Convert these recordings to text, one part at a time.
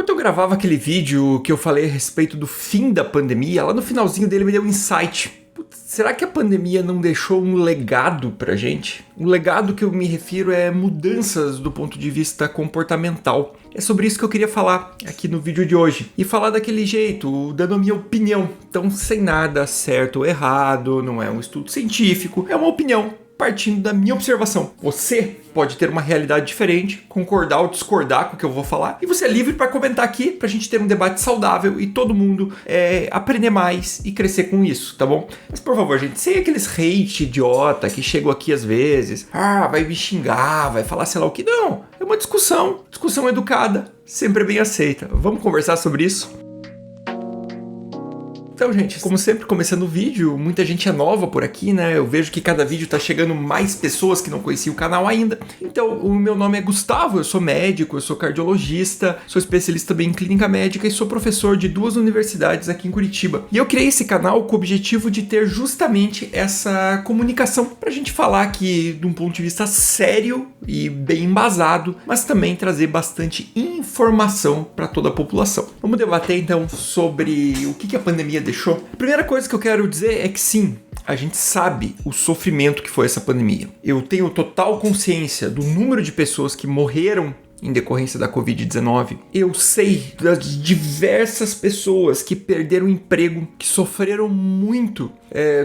Enquanto eu gravava aquele vídeo que eu falei a respeito do fim da pandemia, lá no finalzinho dele me deu um insight. Será que a pandemia não deixou um legado pra gente? O legado que eu me refiro é mudanças do ponto de vista comportamental. É sobre isso que eu queria falar aqui no vídeo de hoje. E falar daquele jeito, dando a minha opinião. Então, sem nada certo ou errado, não é um estudo científico, é uma opinião partindo da minha observação. Você pode ter uma realidade diferente, concordar ou discordar com o que eu vou falar, e você é livre para comentar aqui, pra gente ter um debate saudável e todo mundo aprender mais e crescer com isso, tá bom? Mas por favor, gente, sem aqueles hate idiota que chegam aqui às vezes, vai me xingar, vai falar sei lá o que. Não, é uma discussão educada, sempre bem aceita. Vamos conversar sobre isso? Então, gente, como sempre, começando o vídeo, muita gente é nova por aqui, né? Eu vejo que cada vídeo tá chegando mais pessoas que não conheciam o canal ainda. Então, o meu nome é Gustavo, eu sou médico, eu sou cardiologista, sou especialista também em clínica médica e sou professor de 2 universidades aqui em Curitiba. E eu criei esse canal com o objetivo de ter justamente essa comunicação pra gente falar aqui de um ponto de vista sério e bem embasado, mas também trazer bastante informação para toda a população. Vamos debater então sobre o que a pandemia deixou. A primeira coisa que eu quero dizer é que sim, a gente sabe o sofrimento que foi essa pandemia. Eu tenho total consciência do número de pessoas que morreram em decorrência da Covid-19. Eu sei das diversas pessoas que perderam o emprego, que sofreram muito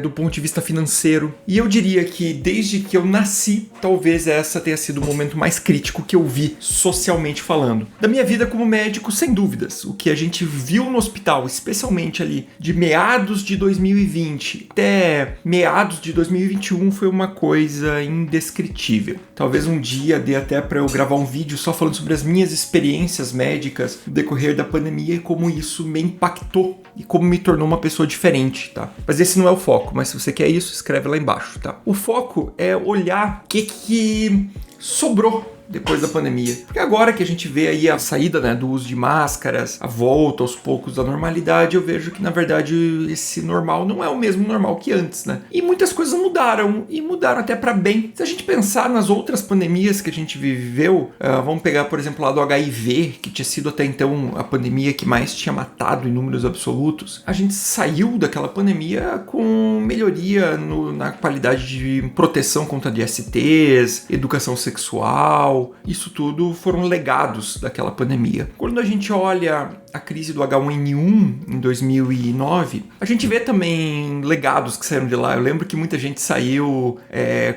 do ponto de vista financeiro. E eu diria que desde que eu nasci, talvez essa tenha sido o momento mais crítico que eu vi socialmente falando. Da minha vida como médico, sem dúvidas. O que a gente viu no hospital, especialmente ali de meados de 2020 até meados de 2021, foi uma coisa indescritível. Talvez um dia dê até para eu gravar um vídeo só falando sobre as minhas experiências médicas no decorrer da pandemia e como isso me impactou e como me tornou uma pessoa diferente, tá? Mas esse não é o foco, mas se você quer isso, escreve lá embaixo, tá? O foco é olhar o que sobrou depois da pandemia. Porque agora que a gente vê aí a saída, né, do uso de máscaras, a volta aos poucos da normalidade, eu vejo que na verdade esse normal não é o mesmo normal que antes, né? E muitas coisas mudaram, e mudaram até para bem. Se a gente pensar nas outras pandemias que a gente viveu, vamos pegar por exemplo lá do HIV, que tinha sido até então a pandemia que mais tinha matado em números absolutos, a gente saiu daquela pandemia com melhoria na qualidade de proteção contra DSTs, educação sexual. Isso tudo foram legados daquela pandemia. Quando a gente olha a crise do H1N1 em 2009, a gente vê também legados que saíram de lá. Eu lembro que muita gente saiu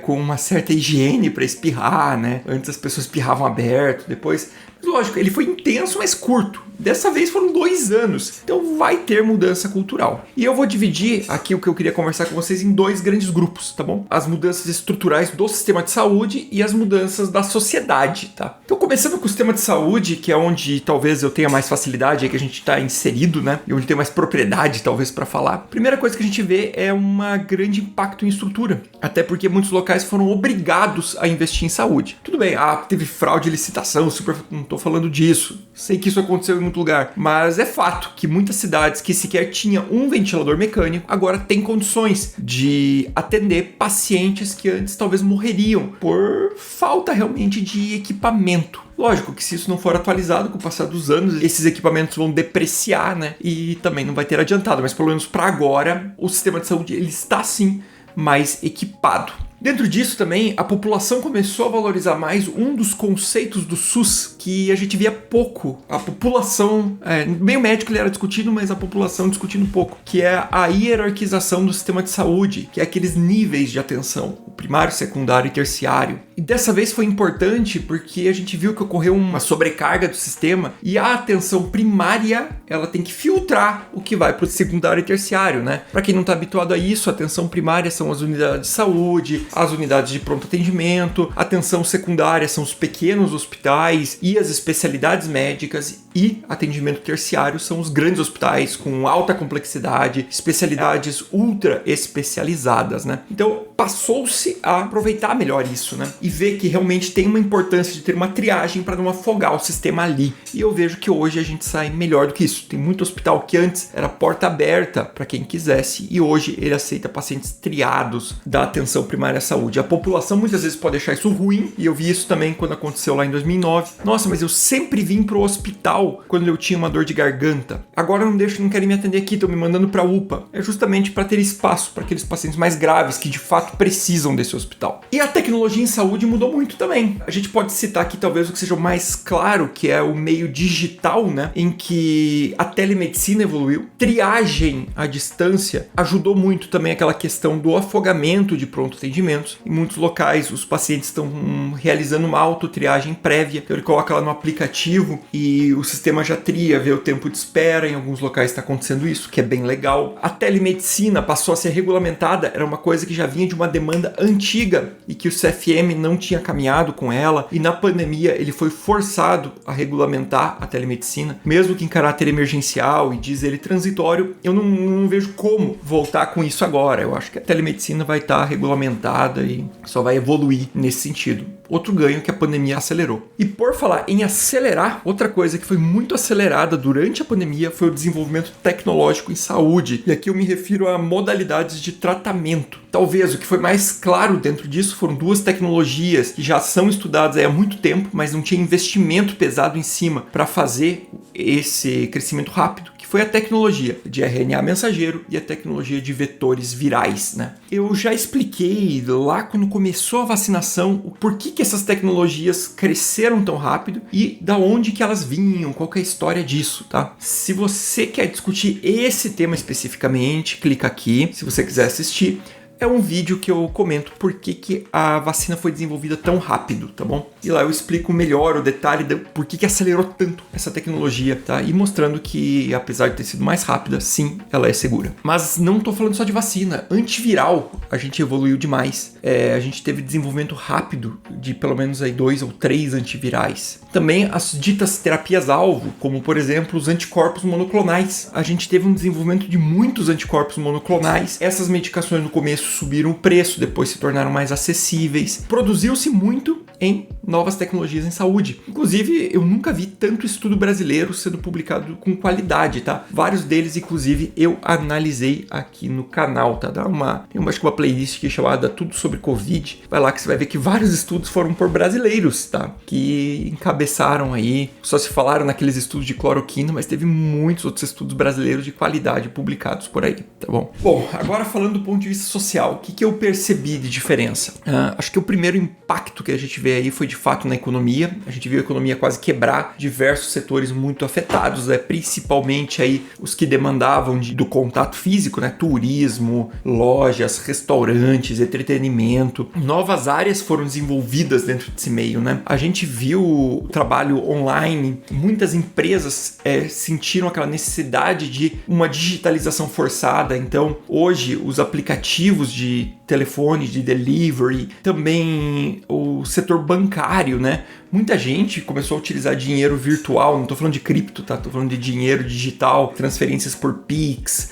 com uma certa higiene para espirrar, né? Antes as pessoas espirravam aberto, depois... Mas lógico, ele foi intenso, mas curto. Dessa vez foram 2 anos. Então vai ter mudança cultural. E eu vou dividir aqui o que eu queria conversar com vocês em 2 grandes grupos, tá bom? As mudanças estruturais do sistema de saúde e as mudanças da sociedade, tá? Então começando com o sistema de saúde, que é onde talvez eu tenha mais facilidade, que a gente está inserido, né? E onde tem mais propriedade, talvez, para falar. Primeira coisa que a gente vê é um grande impacto em estrutura. Até porque muitos locais foram obrigados a investir em saúde. Tudo bem, teve fraude de licitação, não tô falando disso. Sei que isso aconteceu em muito lugar. Mas é fato que muitas cidades que sequer tinham um ventilador mecânico, agora têm condições de atender pacientes que antes talvez morreriam por falta realmente de equipamento. Lógico que se isso não for atualizado com o passar dos anos, esses equipamentos vão depreciar, né? E também não vai ter adiantado. Mas pelo menos para agora, o sistema de saúde ele está sim mais equipado. Dentro disso também, a população começou a valorizar mais um dos conceitos do SUS que a gente via pouco. A população, meio médico ele era discutido, mas a população discutindo pouco, que é a hierarquização do sistema de saúde, que é aqueles níveis de atenção, o primário, secundário e terciário. E dessa vez foi importante porque a gente viu que ocorreu uma sobrecarga do sistema e a atenção primária, ela tem que filtrar o que vai para o secundário e terciário, né? Para quem não está habituado a isso, a atenção primária são as unidades de saúde, as unidades de pronto atendimento, a atenção secundária são os pequenos hospitais e as especialidades médicas, e atendimento terciário são os grandes hospitais com alta complexidade, especialidades ultra especializadas, né? Então, passou-se a aproveitar melhor isso, né? E ver que realmente tem uma importância de ter uma triagem para não afogar o sistema ali. E eu vejo que hoje a gente sai melhor do que isso. Tem muito hospital que antes era porta aberta para quem quisesse e hoje ele aceita pacientes triados da atenção primária à saúde. A população muitas vezes pode achar isso ruim, e eu vi isso também quando aconteceu lá em 2009. Nossa, mas eu sempre vim pro hospital quando eu tinha uma dor de garganta. Agora não querem me atender aqui, estão me mandando para UPA. É justamente para ter espaço para aqueles pacientes mais graves que de fato precisam desse hospital. E a tecnologia em saúde mudou muito também. A gente pode citar aqui talvez o que seja o mais claro, que é o meio digital, né, em que a telemedicina evoluiu. Triagem à distância ajudou muito também aquela questão do afogamento de pronto atendimentos. Em muitos locais os pacientes estão realizando uma autotriagem prévia, então ele coloca lá no aplicativo e o sistema já tria, vê o tempo de espera. Em alguns locais está acontecendo isso, que é bem legal. A telemedicina passou a ser regulamentada, era uma coisa que já vinha de uma demanda antiga e que o CFM não tinha caminhado com ela, e na pandemia ele foi forçado a regulamentar a telemedicina, mesmo que em caráter emergencial e diz ele transitório. Eu não vejo como voltar com isso agora. Eu acho que a telemedicina vai estar regulamentada e só vai evoluir nesse sentido. Outro ganho que a pandemia acelerou. E por falar em acelerar, outra coisa que foi muito acelerada durante a pandemia foi o desenvolvimento tecnológico em saúde. E aqui eu me refiro a modalidades de tratamento. Talvez o que foi mais claro dentro disso foram duas tecnologias que já são estudadas há muito tempo, mas não tinha investimento pesado em cima para fazer esse crescimento rápido, que foi a tecnologia de RNA mensageiro e a tecnologia de vetores virais, né? Eu já expliquei lá quando começou a vacinação o porquê que essas tecnologias cresceram tão rápido e da onde que elas vinham, qual que é a história disso, tá? Se você quer discutir esse tema especificamente, clica aqui. Se você quiser assistir, é um vídeo que eu comento por que a vacina foi desenvolvida tão rápido, tá bom? E lá eu explico melhor o detalhe de por que acelerou tanto essa tecnologia, tá? E mostrando que, apesar de ter sido mais rápida, sim, ela é segura. Mas não tô falando só de vacina. Antiviral, a gente evoluiu demais. A gente teve desenvolvimento rápido de pelo menos aí 2 ou 3 antivirais. Também as ditas terapias-alvo, como por exemplo os anticorpos monoclonais. A gente teve um desenvolvimento de muitos anticorpos monoclonais. Essas medicações no começo subiram o preço, depois se tornaram mais acessíveis. Produziu-se muito em novas tecnologias em saúde. Inclusive, eu nunca vi tanto estudo brasileiro sendo publicado com qualidade, tá? Vários deles, inclusive, eu analisei aqui no canal, tá? Tem acho que uma playlist aqui chamada Tudo Sobre Covid. Vai lá que você vai ver que vários estudos foram por brasileiros, tá? Que encabeçaram aí. Só se falaram naqueles estudos de cloroquina, mas teve muitos outros estudos brasileiros de qualidade publicados por aí, tá bom? Bom, agora falando do ponto de vista social, o que eu percebi de diferença? Acho que o primeiro impacto que a gente vê aí foi de fato na economia. A gente viu a economia quase quebrar, diversos setores muito afetados, principalmente aí os que demandavam do contato físico, né? Turismo, lojas, restaurantes, entretenimento. Novas áreas foram desenvolvidas dentro desse meio, né? A gente viu o trabalho online, muitas empresas sentiram aquela necessidade de uma digitalização forçada. Então, hoje, os aplicativos de telefone, de delivery, também o setor bancário, né? Muita gente começou a utilizar dinheiro virtual, não estou falando de cripto, tá? Estou falando de dinheiro digital, transferências por Pix.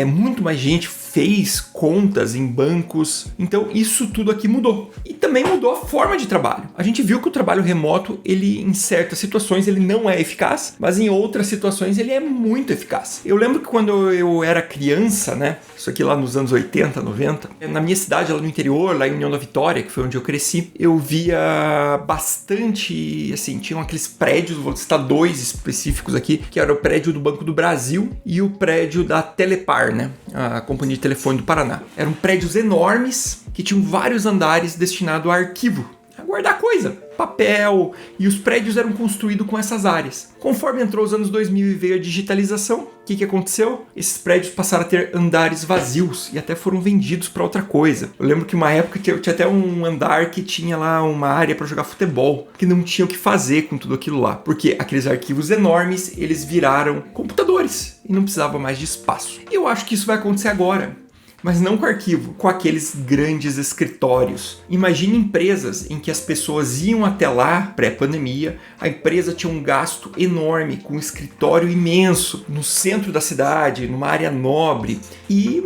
Muito mais gente fez contas em bancos. Então isso tudo aqui mudou. E também mudou a forma de trabalho. A gente viu que o trabalho remoto, ele em certas situações ele não é eficaz, mas em outras situações ele é muito eficaz. Eu lembro que quando eu era criança, né? Isso aqui lá nos anos 80, 90, na minha cidade, lá no interior, lá em União da Vitória, que foi onde eu cresci, eu via bastante, assim, tinham aqueles prédios, vou citar 2 específicos aqui, que era o prédio do Banco do Brasil e o prédio da Telepar, né? A companhia de telefone do Paraná. Eram prédios enormes que tinham vários andares destinados a arquivo, a guardar coisa, papel, e os prédios eram construídos com essas áreas. Conforme entrou os anos 2000 e veio a digitalização, o que aconteceu? Esses prédios passaram a ter andares vazios e até foram vendidos para outra coisa. Eu lembro que uma época que eu tinha até um andar que tinha lá uma área para jogar futebol, que não tinha o que fazer com tudo aquilo lá, porque aqueles arquivos enormes, eles viraram computadores e não precisava mais de espaço. E eu acho que isso vai acontecer agora. Mas não com arquivo, com aqueles grandes escritórios. Imagine empresas em que as pessoas iam até lá, pré-pandemia, a empresa tinha um gasto enorme, com um escritório imenso, no centro da cidade, numa área nobre, e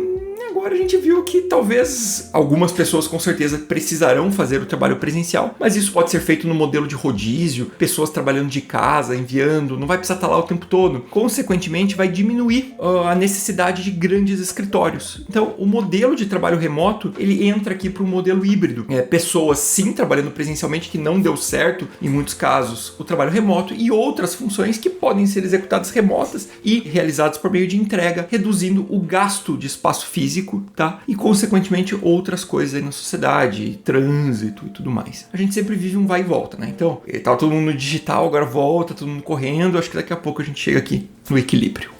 agora agora a gente viu que talvez algumas pessoas com certeza precisarão fazer o trabalho presencial, mas isso pode ser feito no modelo de rodízio, pessoas trabalhando de casa, enviando, não vai precisar estar lá o tempo todo. Consequentemente, vai diminuir a necessidade de grandes escritórios. Então, o modelo de trabalho remoto, ele entra aqui para o modelo híbrido. Pessoas, sim, trabalhando presencialmente, que não deu certo, em muitos casos, o trabalho remoto, e outras funções que podem ser executadas remotas e realizadas por meio de entrega, reduzindo o gasto de espaço físico, tá? E, consequentemente, outras coisas aí na sociedade, trânsito e tudo mais. A gente sempre vive um vai e volta, né? Então, tá todo mundo no digital, agora volta, todo mundo correndo, acho que daqui a pouco a gente chega aqui no equilíbrio.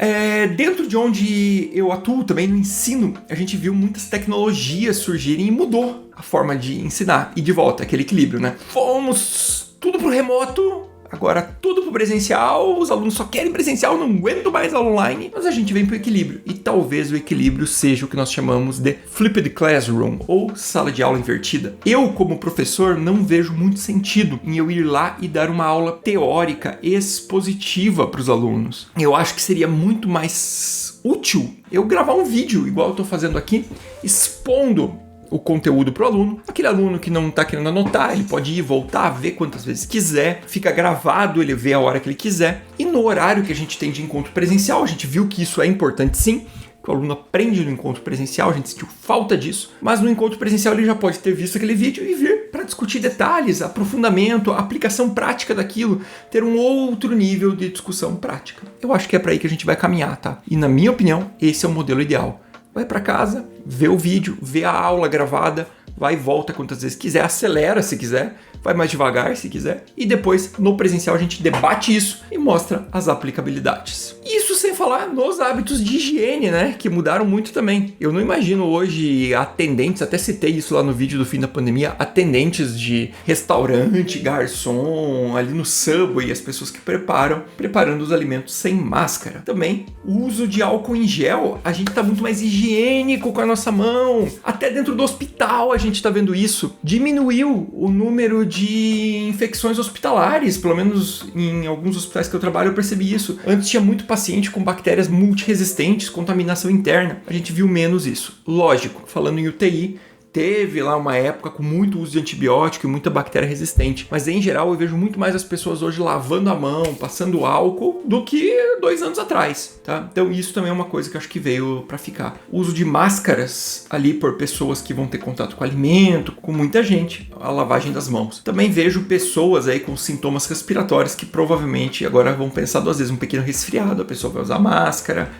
Dentro de onde eu atuo também no ensino, a gente viu muitas tecnologias surgirem e mudou a forma de ensinar. E de volta, aquele equilíbrio, né? Fomos tudo pro remoto, agora tudo pro presencial, os alunos só querem presencial, não aguento mais aula online, mas a gente vem pro equilíbrio. E talvez o equilíbrio seja o que nós chamamos de flipped classroom, ou sala de aula invertida. Eu, como professor, não vejo muito sentido em eu ir lá e dar uma aula teórica expositiva para os alunos. Eu acho que seria muito mais útil eu gravar um vídeo, igual eu estou fazendo aqui, expondo o conteúdo para o aluno. Aquele aluno que não está querendo anotar, ele pode ir, voltar, ver quantas vezes quiser, fica gravado, ele vê a hora que ele quiser. E no horário que a gente tem de encontro presencial, a gente viu que isso é importante sim, que o aluno aprende no encontro presencial, a gente sentiu falta disso, mas no encontro presencial ele já pode ter visto aquele vídeo e vir para discutir detalhes, aprofundamento, a aplicação prática daquilo, ter um outro nível de discussão prática. Eu acho que é para aí que a gente vai caminhar, tá? E na minha opinião, esse é o modelo ideal. Vai para casa, vê o vídeo, vê a aula gravada, vai e volta quantas vezes quiser, acelera se quiser, vai mais devagar se quiser, e depois no presencial a gente debate isso e mostra as aplicabilidades. Isso sem falar nos hábitos de higiene, né, que mudaram muito também. Eu não imagino hoje atendentes, até citei isso lá no vídeo do fim da pandemia, atendentes de restaurante, garçom, ali no Subway, as pessoas que preparando os alimentos sem máscara. Também o uso de álcool em gel, a gente tá muito mais higiênico com a nossa mão, até dentro do hospital a gente tá vendo isso. Diminuiu o número de infecções hospitalares, pelo menos em alguns hospitais que eu trabalho eu percebi isso. Antes tinha muito paciente com bactérias multiresistentes, contaminação interna. A gente viu menos isso. Lógico, falando em UTI, teve lá uma época com muito uso de antibiótico e muita bactéria resistente. Mas em geral eu vejo muito mais as pessoas hoje lavando a mão, passando álcool, do que 2 anos atrás, tá? Então isso também é uma coisa que eu acho que veio para ficar. O uso de máscaras ali por pessoas que vão ter contato com alimento, com muita gente, a lavagem das mãos. Também vejo pessoas aí com sintomas respiratórios que provavelmente agora vão pensar 2 vezes, um pequeno resfriado, a pessoa vai usar máscara.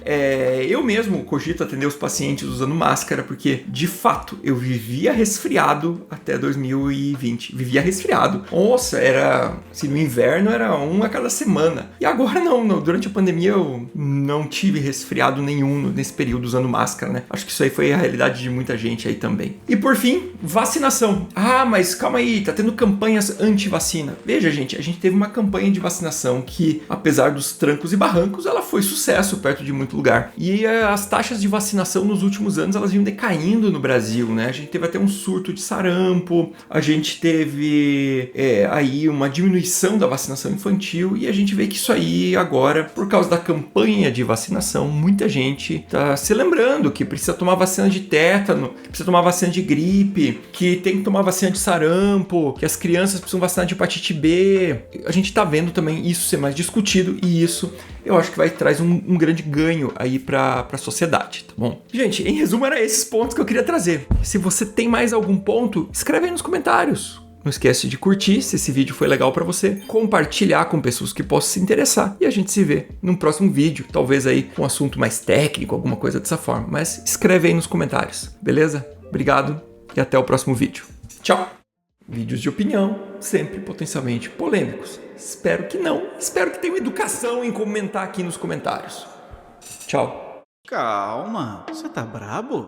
Eu mesmo cogito atender os pacientes usando máscara, porque de fato eu vivia resfriado até 2020. Vivia resfriado. Nossa, era... Se no inverno era 1 a cada semana. E agora não. Durante a pandemia eu não tive resfriado nenhum nesse período usando máscara, né? Acho que isso aí foi a realidade de muita gente aí também. E por fim, vacinação. Ah, mas calma aí, tá tendo campanhas anti-vacina. Veja, gente, a gente teve uma campanha de vacinação que, apesar dos trancos e barrancos, ela foi sucesso perto de muito lugar. E as taxas de vacinação nos últimos anos, elas vinham decaindo no Brasil, né? A gente teve até um surto de sarampo, a gente teve aí uma diminuição da vacinação infantil, e a gente vê que isso aí agora, por causa da campanha de vacinação, muita gente está se lembrando que precisa tomar vacina de tétano, que precisa tomar vacina de gripe, que tem que tomar vacina de sarampo, que as crianças precisam vacinar de hepatite B. A gente está vendo também isso ser mais discutido, e isso eu acho que vai trazer um grande ganho aí para a sociedade, tá bom? Gente, em resumo, era esses pontos que eu queria trazer. Se você tem mais algum ponto, escreve aí nos comentários. Não esquece de curtir se esse vídeo foi legal para você, compartilhar com pessoas que possam se interessar, e a gente se vê num próximo vídeo, talvez aí com um assunto mais técnico, alguma coisa dessa forma. Mas escreve aí nos comentários, beleza? Obrigado e até o próximo vídeo. Tchau! Vídeos de opinião, sempre potencialmente polêmicos. Espero que não. Espero que tenham educação em comentar aqui nos comentários. Tchau. Calma, você tá brabo?